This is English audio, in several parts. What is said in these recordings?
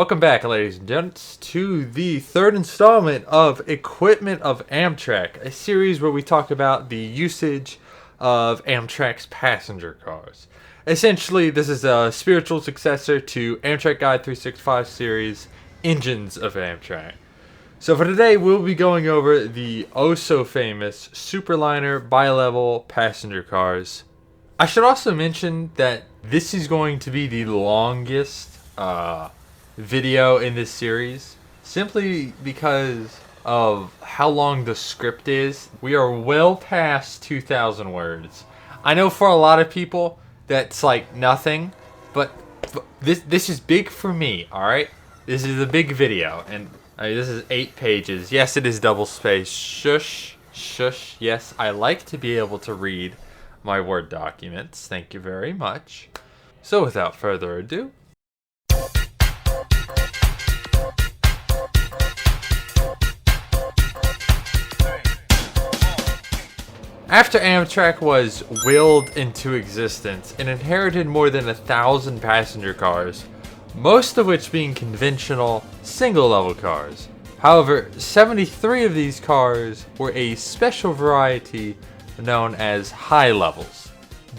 Welcome back, ladies and gents, to the third installment of Equipment of Amtrak, a series where we talk about the usage of Amtrak's passenger cars. Essentially, this is a spiritual successor to Amtrak Guide 365 series, Engines of Amtrak. So for today, we'll be going over the oh-so-famous Superliner bi-level passenger cars. I should also mention that this is going to be the longest video in this series, simply because of how long the script is. We are well past 2,000 words. I know for a lot of people that's like nothing, but this is big for me. All right, this is a big video, and this is 8 pages. Yes, it is double spaced. Shush, shush. Yes, I like to be able to read my Word documents. Thank you very much. So without further ado, after Amtrak was willed into existence, it inherited more than 1,000 passenger cars, most of which being conventional single-level cars. However, 73 of these cars were a special variety known as high levels.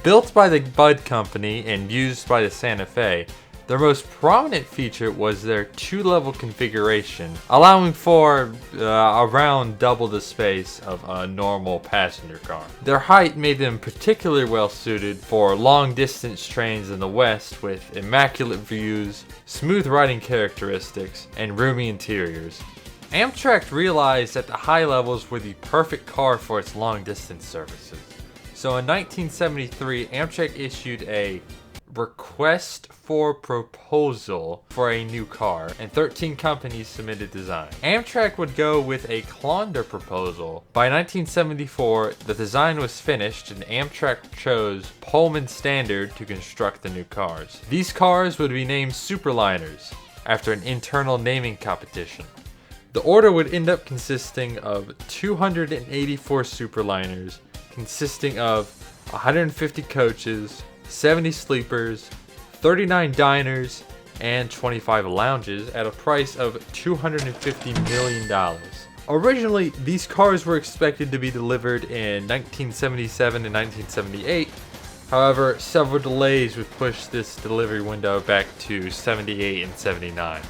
Built by the Bud Company and used by the Santa Fe, their most prominent feature was their 2-level configuration, allowing for around double the space of a normal passenger car. Their height made them particularly well suited for long distance trains in the West with immaculate views, smooth riding characteristics, and roomy interiors. Amtrak realized that the high levels were the perfect car for its long distance services. So in 1973, Amtrak issued a request for proposal for a new car, and 13 companies submitted design. Amtrak would go with a Clonder proposal. By 1974, the design was finished and Amtrak chose Pullman Standard to construct the new cars. These cars would be named Superliners after an internal naming competition. The order would end up consisting of 284 Superliners, consisting of 150 coaches, 70 sleepers, 39 diners, and 25 lounges at a price of $250 million. Originally, these cars were expected to be delivered in 1977 and 1978. However, several delays would push this delivery window back to 78 and 79.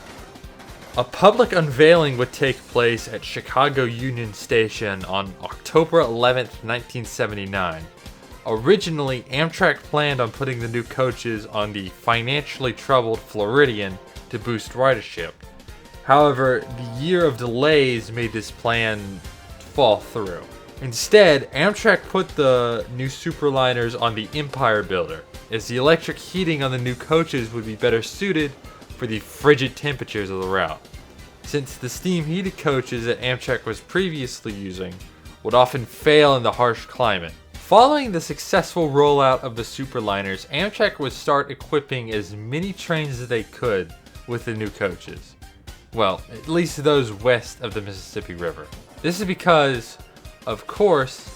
A public unveiling would take place at Chicago Union Station on October 11, 1979. Originally, Amtrak planned on putting the new coaches on the financially troubled Floridian to boost ridership. However, the year of delays made this plan fall through. Instead, Amtrak put the new Superliners on the Empire Builder, as the electric heating on the new coaches would be better suited for the frigid temperatures of the route, since the steam heated coaches that Amtrak was previously using would often fail in the harsh climate. Following the successful rollout of the Superliners, Amtrak would start equipping as many trains as they could with the new coaches. Well, at least those west of the Mississippi River. This is because, of course,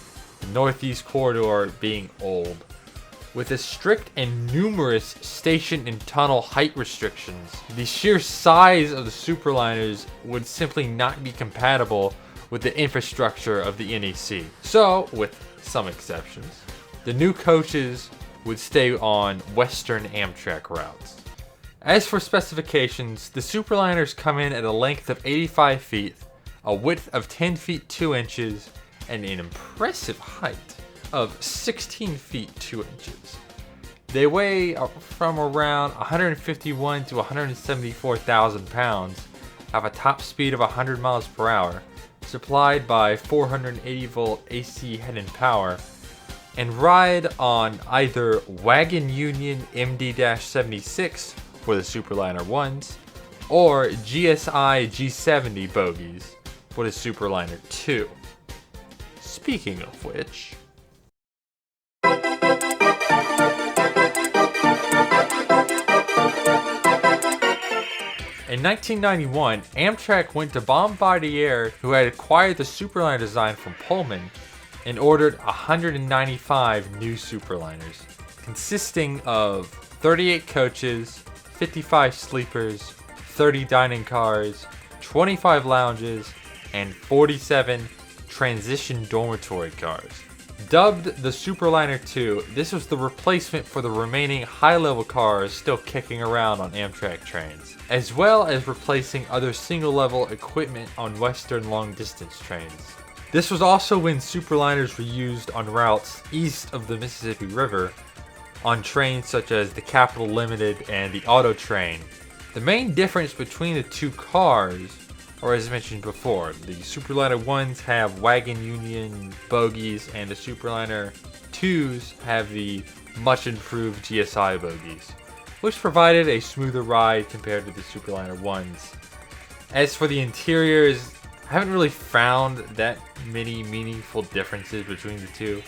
the Northeast Corridor being old. With the strict and numerous station and tunnel height restrictions, the sheer size of the Superliners would simply not be compatible with the infrastructure of the NEC. So, with some exceptions, the new coaches would stay on Western Amtrak routes. As for specifications, the Superliners come in at a length of 85 feet, a width of 10 feet 2 inches, and an impressive height of 16 feet 2 inches. They weigh from around 151 to 174,000 pounds, have a top speed of 100 miles per hour, supplied by 480 volt AC head and power, and ride on either Wagon Union MD-76 for the Superliner 1s or GSI G70 bogies for the Superliner 2. Speaking of which, in 1991, Amtrak went to Bombardier, who had acquired the Superliner design from Pullman, and ordered 195 new Superliners, consisting of 38 coaches, 55 sleepers, 30 dining cars, 25 lounges, and 47 transition dormitory cars. Dubbed the Superliner 2, this was the replacement for the remaining high-level cars still kicking around on Amtrak trains, as well as replacing other single-level equipment on Western long-distance trains. This was also when Superliners were used on routes east of the Mississippi River on trains such as the Capital Limited and the Auto Train. The main difference between the two cars, or as mentioned before, the Superliner 1s have wagon union bogies and the Superliner 2s have the much improved GSI bogies, which provided a smoother ride compared to the Superliner 1s. As for the interiors, I haven't really found that many meaningful differences between the two.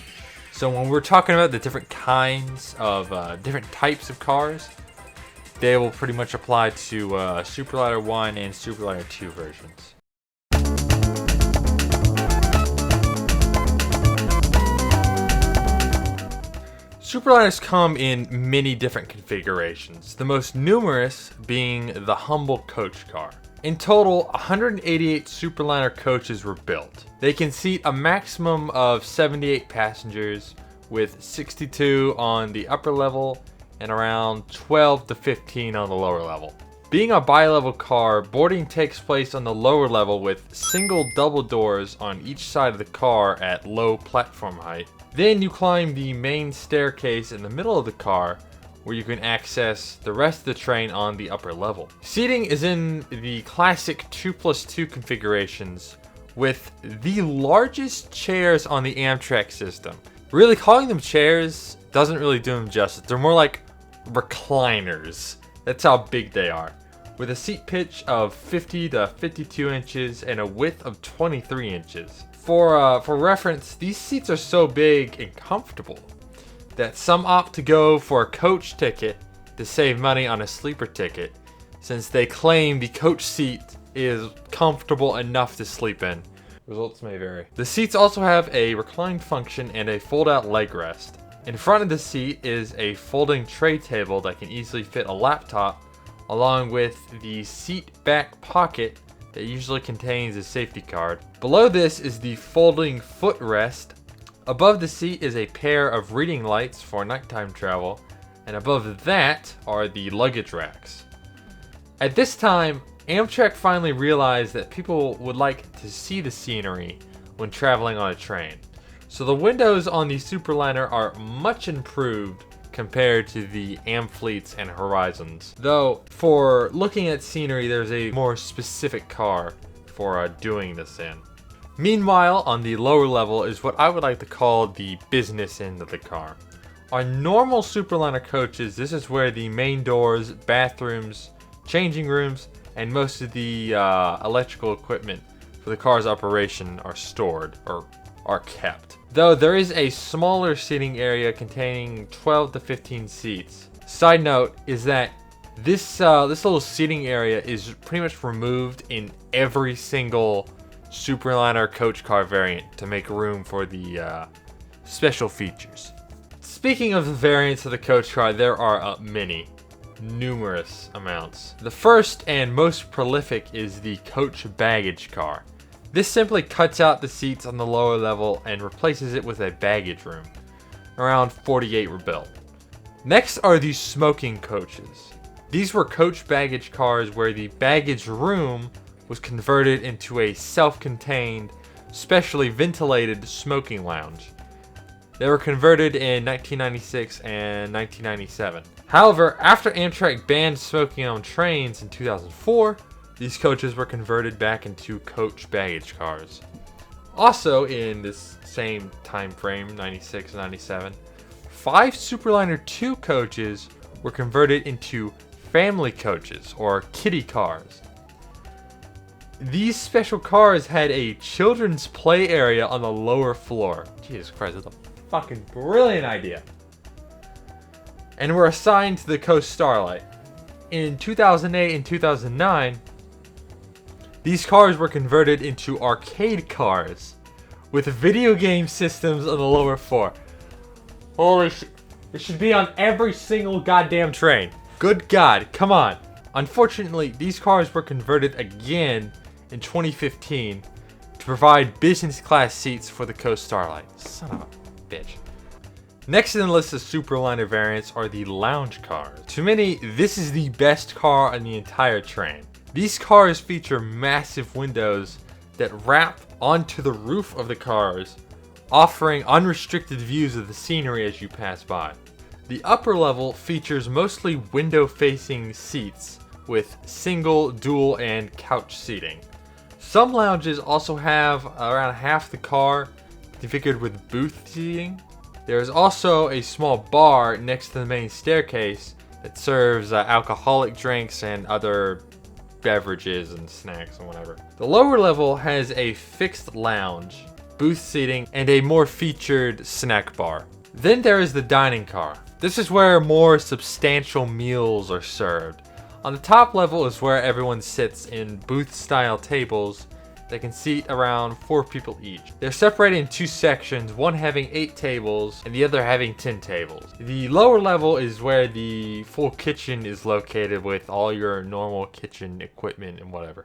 So when we're talking about the different kinds of, different types of cars, they will pretty much apply to Superliner 1 and Superliner 2 versions. Superliners come in many different configurations, the most numerous being the humble coach car. In total, 188 Superliner coaches were built. They can seat a maximum of 78 passengers, with 62 on the upper level and around 12 to 15 on the lower level. Being a bi-level car, boarding takes place on the lower level with single double doors on each side of the car at low platform height. Then you climb the main staircase in the middle of the car, where you can access the rest of the train on the upper level. Seating is in the classic 2+2 configurations, with the largest chairs on the Amtrak system. Really, calling them chairs doesn't really do them justice. They're more like recliners. That's how big they are. With a seat pitch of 50 to 52 inches and a width of 23 inches. For reference, these seats are so big and comfortable that some opt to go for a coach ticket to save money on a sleeper ticket, since they claim the coach seat is comfortable enough to sleep in. Results may vary. The seats also have a recline function and a fold-out leg rest. In front of the seat is a folding tray table that can easily fit a laptop, along with the seat back pocket that usually contains a safety card. Below this is the folding footrest. Above the seat is a pair of reading lights for nighttime travel, and above that are the luggage racks. At this time, Amtrak finally realized that people would like to see the scenery when traveling on a train. So the windows on the Superliner are much improved compared to the Amfleets and Horizons. Though, for looking at scenery, there's a more specific car for doing this in. Meanwhile, on the lower level is what I would like to call the business end of the car. On normal Superliner coaches, this is where the main doors, bathrooms, changing rooms, and most of the electrical equipment for the car's operation are stored or are kept. Though there is a smaller seating area containing 12 to 15 seats. Side note is that this little seating area is pretty much removed in every single Superliner coach car variant to make room for the special features. Speaking of the variants of the coach car, there are numerous amounts. The first and most prolific is the coach baggage car. This simply cuts out the seats on the lower level and replaces it with a baggage room. Around 48 were built. Next are the smoking coaches. These were coach baggage cars where the baggage room was converted into a self-contained, specially ventilated smoking lounge. They were converted in 1996 and 1997. However, after Amtrak banned smoking on trains in 2004, these coaches were converted back into coach baggage cars. Also in this same time frame, 96 and 97, 5 Superliner 2 coaches were converted into family coaches or kiddie cars. These special cars had a children's play area on the lower floor. Jesus Christ, that's a fucking brilliant idea. And were assigned to the Coast Starlight. In 2008 and 2009, these cars were converted into arcade cars with video game systems on the lower floor. Holy shit. It should be on every single goddamn train. Good God, come on. Unfortunately, these cars were converted again in 2015 to provide business class seats for the Coast Starlight. Son of a bitch. Next in the list of Superliner variants are the lounge cars. To many, this is the best car on the entire train. These cars feature massive windows that wrap onto the roof of the cars, offering unrestricted views of the scenery as you pass by. The upper level features mostly window-facing seats with single, dual, and couch seating. Some lounges also have around half the car configured with booth seating. There is also a small bar next to the main staircase that serves alcoholic drinks and other beverages and snacks and whatever. The lower level has a fixed lounge, booth seating, and a more featured snack bar. Then there is the dining car. This is where more substantial meals are served. On the top level is where everyone sits in booth-style tables that can seat around 4 people each. They're separated in 2 sections, one having 8 tables and the other having 10 tables. The lower level is where the full kitchen is located with all your normal kitchen equipment and whatever.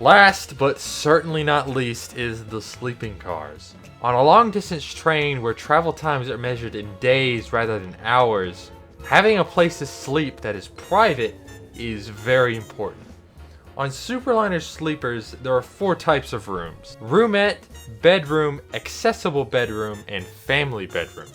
Last, but certainly not least, is the sleeping cars. On a long-distance train where travel times are measured in days rather than hours, having a place to sleep that is private is very important. On Superliner sleepers, there are 4 types of rooms: roomette, bedroom, accessible bedroom, and family bedroom.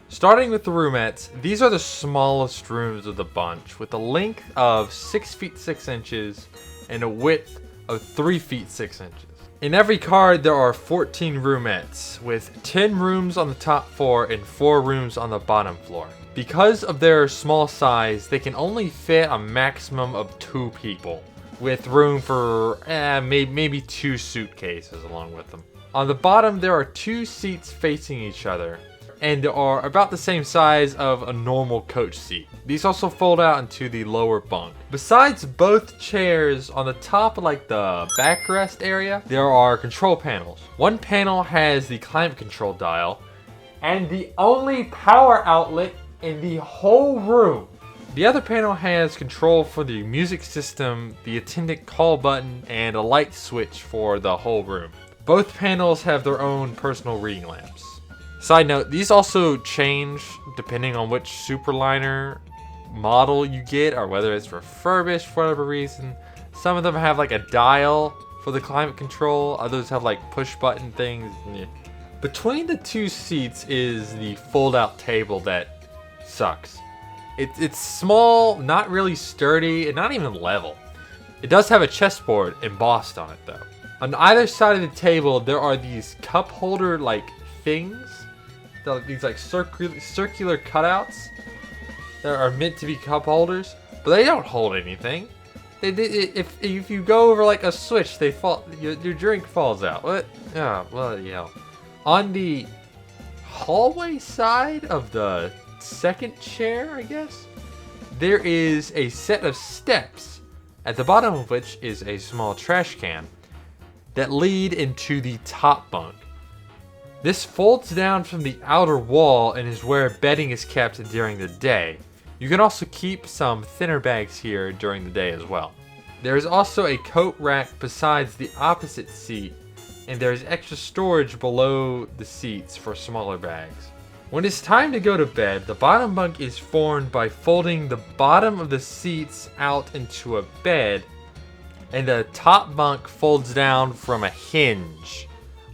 Starting with the roomettes, these are the smallest rooms of the bunch, with a length of 6 feet 6 inches and a width of 3 feet 6 inches. In every car, there are 14 roomettes, with 10 rooms on the top floor and 4 rooms on the bottom floor. Because of their small size, they can only fit a maximum of 2 people, with room for maybe 2 suitcases along with them. On the bottom, there are 2 seats facing each other, and are about the same size of a normal coach seat. These also fold out into the lower bunk. Besides both chairs, on the top of like the backrest area, there are control panels. One panel has the climate control dial, and the only power outlet in the whole room. The other panel has control for the music system, the attendant call button, and a light switch for the whole room. Both panels have their own personal reading lamps. Side note, these also change depending on which Superliner model you get, or whether it's refurbished for whatever reason. Some of them have like a dial for the climate control, others have like push button things. Yeah. Between the 2 seats is the fold out table that sucks. It's small, not really sturdy, and not even level. It does have a chessboard embossed on it though. On either side of the table there are these cup holder like things. These like circular cutouts that are meant to be cup holders, but they don't hold anything. If you go over like a switch, they fall. Your drink falls out. What? Oh, well, yeah. On the hallway side of the second chair, I guess, there is a set of steps, at the bottom of which is a small trash can that lead into the top bunk. This folds down from the outer wall and is where bedding is kept during the day. You can also keep some thinner bags here during the day as well. There is also a coat rack besides the opposite seat, and there is extra storage below the seats for smaller bags. When it's time to go to bed, the bottom bunk is formed by folding the bottom of the seats out into a bed, and the top bunk folds down from a hinge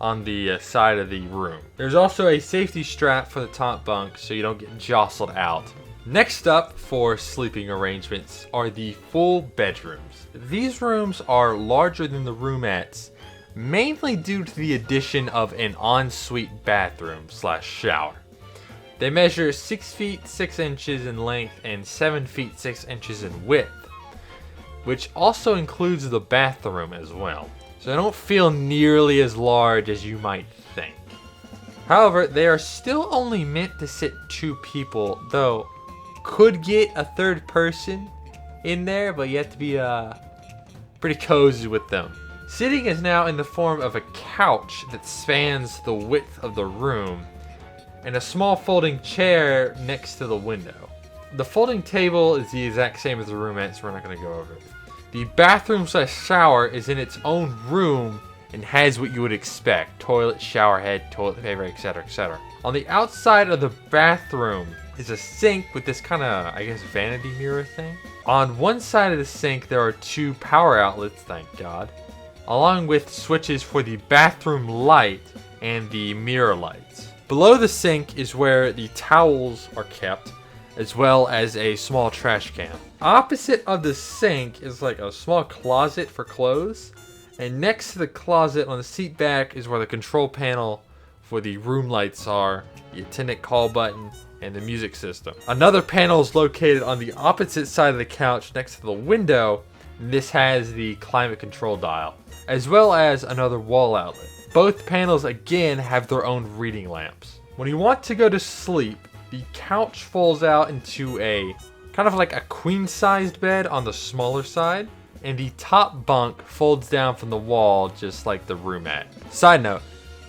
on the side of the room. There's also a safety strap for the top bunk so you don't get jostled out. Next up for sleeping arrangements are the full bedrooms. These rooms are larger than the roomettes, mainly due to the addition of an ensuite bathroom / shower. They measure 6 feet 6 inches in length and 7 feet 6 inches in width, which also includes the bathroom as well. So they don't feel nearly as large as you might think. However, they are still only meant to sit 2 people, though could get a 3rd person in there, but you have to be pretty cozy with them. Seating is now in the form of a couch that spans the width of the room, and a small folding chair next to the window. The folding table is the exact same as the roomette, so we're not going to go over it. The bathroom/shower is in its own room and has what you would expect: toilet, shower head, toilet paper, etc., etc. On the outside of the bathroom is a sink with this kind of, I guess, vanity mirror thing. On one side of the sink, there are 2 power outlets, thank God, along with switches for the bathroom light and the mirror lights. Below the sink is where the towels are kept, as well as a small trash can. Opposite of the sink is like a small closet for clothes, and next to the closet on the seat back is where the control panel for the room lights are, the attendant call button, and the music system. Another panel is located on the opposite side of the couch next to the window, and this has the climate control dial, as well as another wall outlet. Both panels again have their own reading lamps. When you want to go to sleep, the couch folds out into a kind of like a queen-sized bed on the smaller side, and the top bunk folds down from the wall just like the roomette. Side note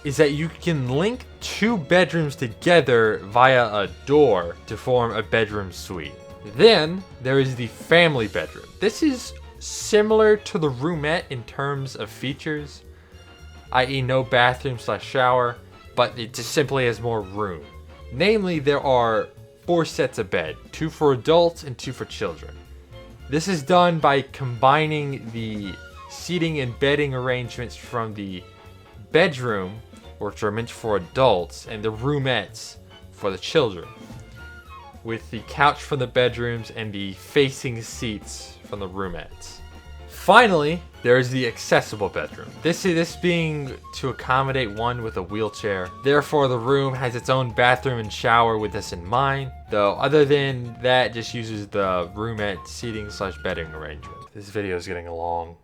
is that you can link 2 bedrooms together via a door to form a bedroom suite. Then there is the family bedroom. This is similar to the roomette in terms of features, i.e. no bathroom/shower, but it just simply has more room. Namely, there are 4 sets of bed, 2 for adults and 2 for children. This is done by combining the seating and bedding arrangements from the bedroom, which are meant for adults, and the roomettes for the children, with the couch from the bedrooms and the facing seats from the roomettes. Finally, there is the accessible bedroom. This being to accommodate one with a wheelchair. Therefore, the room has its own bathroom and shower with this in mind, though other than that, just uses the roomette seating/bedding arrangement. This video is getting long.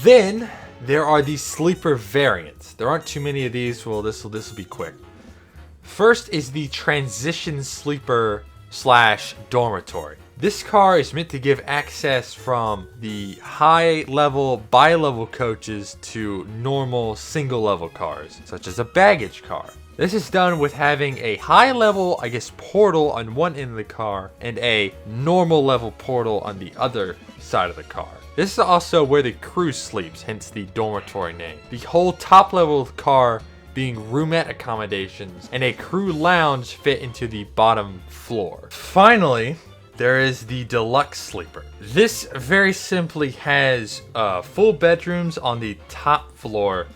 Then there are the sleeper variants. There aren't too many of these, well this will be quick. First is the transition sleeper/dormitory. This car is meant to give access from the high-level bi-level coaches to normal single-level cars, such as a baggage car. This is done with having a high-level, I guess, portal on one end of the car and a normal-level portal on the other side of the car. This is also where the crew sleeps, hence the dormitory name. The whole top level of the car being roomette accommodations and a crew lounge fit into the bottom floor. Finally, there is the deluxe sleeper. This very simply has full bedrooms on the top floor,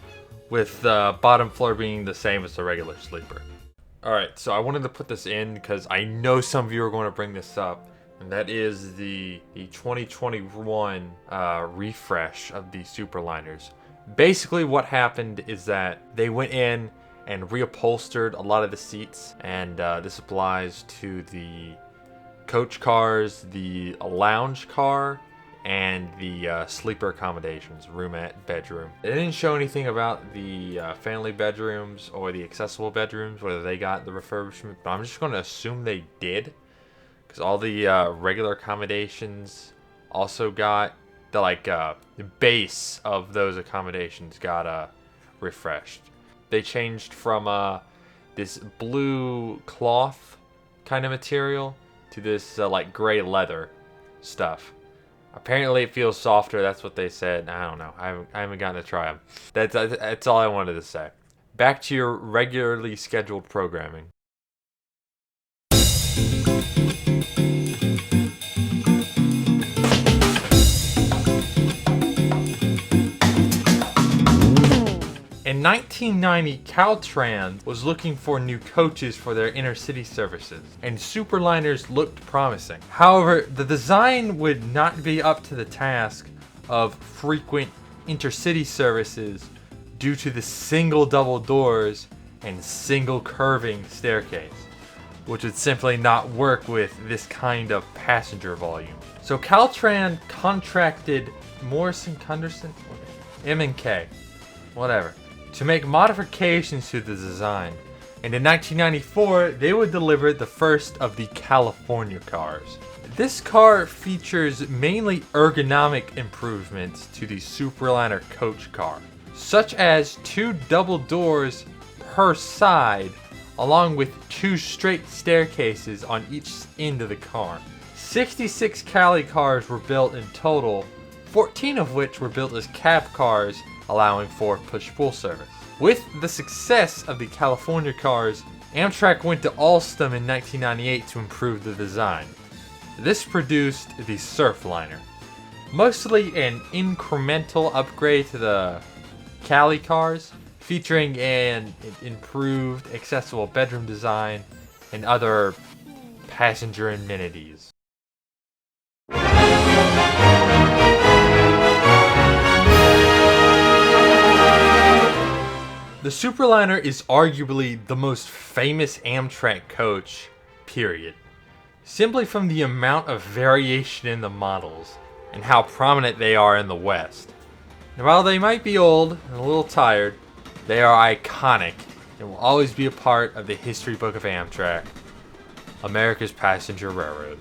with the bottom floor being the same as the regular sleeper. Alright, so I wanted to put this in because I know some of you are going to bring this up, and that is the 2021 refresh of the Superliners. Basically what happened is that they went in and reupholstered a lot of the seats, and this applies to the coach cars, the lounge car, and the sleeper accommodations, roomette, bedroom. They didn't show anything about the family bedrooms or the accessible bedrooms, whether they got the refurbishment, but I'm just going to assume they did, because all the regular accommodations also got the base of those accommodations got refreshed. They changed from this blue cloth kind of material to this gray leather stuff. Apparently it feels softer, that's what they said. I don't know, I haven't gotten to try them. That's all I wanted to say. Back to your regularly scheduled programming. In 1990, Caltrans was looking for new coaches for their intercity services, and Superliners looked promising. However, the design would not be up to the task of frequent intercity services due to the single double doors and single curving staircase, which would simply not work with this kind of passenger volume. So Caltrans contracted Morrison Gunderson, M&K, whatever, to make modifications to the design, and in 1994 they would deliver the first of the California cars. This car features mainly ergonomic improvements to the Superliner coach car, such as 2 double doors per side, along with 2 straight staircases on each end of the car. 66 Cali cars were built in total, 14 of which were built as cab cars, allowing for push-pull service. With the success of the California cars, Amtrak went to Alstom in 1998 to improve the design. This produced the Surfliner, mostly an incremental upgrade to the Cali cars, featuring an improved accessible bedroom design and other passenger amenities. The Superliner is arguably the most famous Amtrak coach, period. Simply from the amount of variation in the models and how prominent they are in the West. And while they might be old and a little tired, they are iconic and will always be a part of the history book of Amtrak, America's passenger railroad.